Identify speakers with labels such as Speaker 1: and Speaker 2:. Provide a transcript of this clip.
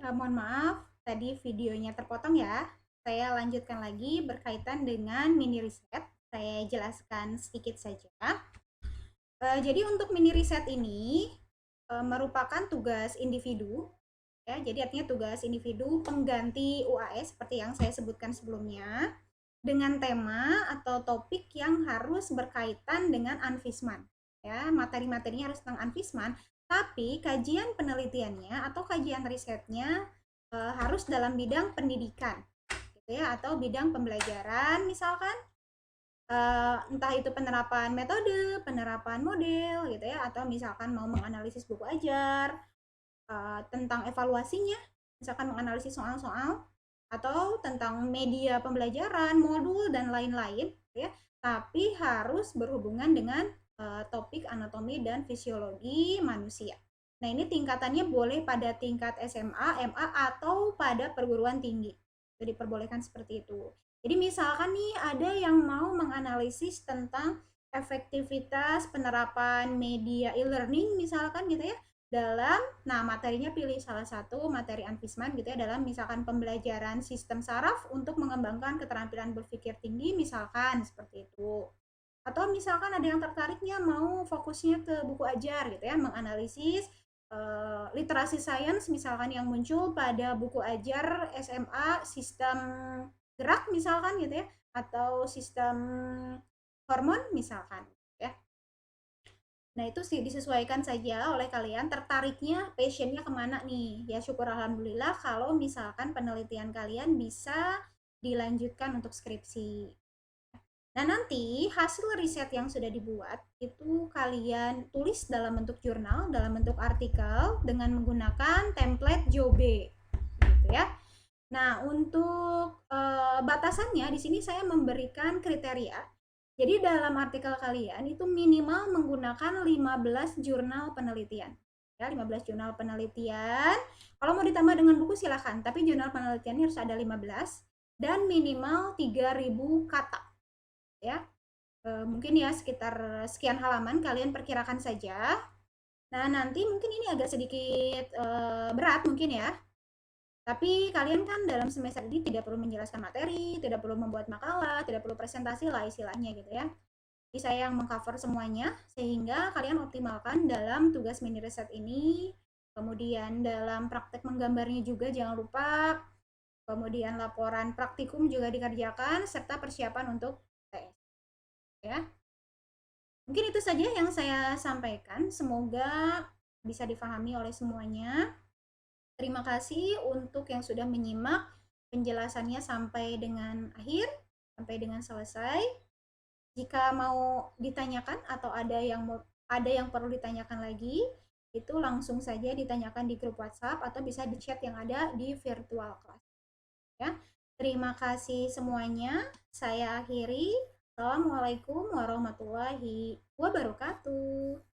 Speaker 1: mohon maaf tadi videonya terpotong ya. Saya lanjutkan lagi berkaitan dengan mini riset. Saya jelaskan sedikit saja. Jadi untuk mini riset ini merupakan tugas individu, ya. Jadi artinya tugas individu pengganti UAS seperti yang saya sebutkan sebelumnya, dengan tema atau topik yang harus berkaitan dengan Anfisman. Ya, materi-materinya harus tentang Anfisman, tapi kajian penelitiannya atau kajian risetnya harus dalam bidang pendidikan, gitu ya, atau bidang pembelajaran misalkan, entah itu penerapan metode, penerapan model, gitu ya, atau misalkan mau menganalisis buku ajar, tentang evaluasinya, misalkan menganalisis soal-soal, atau tentang media pembelajaran, modul, dan lain-lain, ya. Tapi harus berhubungan dengan topik anatomi dan fisiologi manusia. Nah, ini tingkatannya boleh pada tingkat SMA, MA, atau pada perguruan tinggi. Jadi diperbolehkan seperti itu. Jadi misalkan nih ada yang mau menganalisis tentang efektivitas penerapan media e-learning misalkan gitu ya, nah materinya pilih salah satu materi Anfisman gitu ya, dalam misalkan pembelajaran sistem saraf untuk mengembangkan keterampilan berpikir tinggi misalkan seperti itu. Atau misalkan ada yang tertariknya mau fokusnya ke buku ajar gitu ya, menganalisis literasi sains misalkan yang muncul pada buku ajar SMA sistem gerak misalkan gitu ya, atau sistem hormon misalkan ya. Nah, itu sih disesuaikan saja oleh kalian tertariknya, passionnya kemana nih. Ya syukur alhamdulillah kalau misalkan penelitian kalian bisa dilanjutkan untuk skripsi. Nah, nanti hasil riset yang sudah dibuat itu kalian tulis dalam bentuk jurnal, dalam bentuk artikel dengan menggunakan template Jobe. Gitu ya. Nah, untuk batasannya di sini saya memberikan kriteria. Jadi dalam artikel kalian itu minimal menggunakan 15 jurnal penelitian. Ya, 15 jurnal penelitian. Kalau mau ditambah dengan buku silahkan, tapi jurnal penelitiannya harus ada 15 dan minimal 3000 kata. Ya. Mungkin ya sekitar sekian halaman kalian perkirakan saja. Nah, nanti mungkin ini agak sedikit berat mungkin ya. Tapi kalian kan dalam semester ini tidak perlu menjelaskan materi, tidak perlu membuat makalah, tidak perlu presentasi lah istilahnya gitu ya. Jadi saya yang mengcover semuanya sehingga kalian optimalkan dalam tugas mini riset ini. Kemudian dalam praktek menggambarnya juga jangan lupa. Kemudian laporan praktikum juga dikerjakan serta persiapan untuk tes. Ya. Mungkin itu saja yang saya sampaikan. Semoga bisa difahami oleh semuanya. Terima kasih untuk yang sudah menyimak penjelasannya sampai dengan akhir, sampai dengan selesai. Jika mau ditanyakan atau ada yang perlu ditanyakan lagi, itu langsung saja ditanyakan di grup WhatsApp atau bisa di chat yang ada di virtual class. Ya. Terima kasih semuanya. Saya akhiri. Assalamualaikum warahmatullahi wabarakatuh.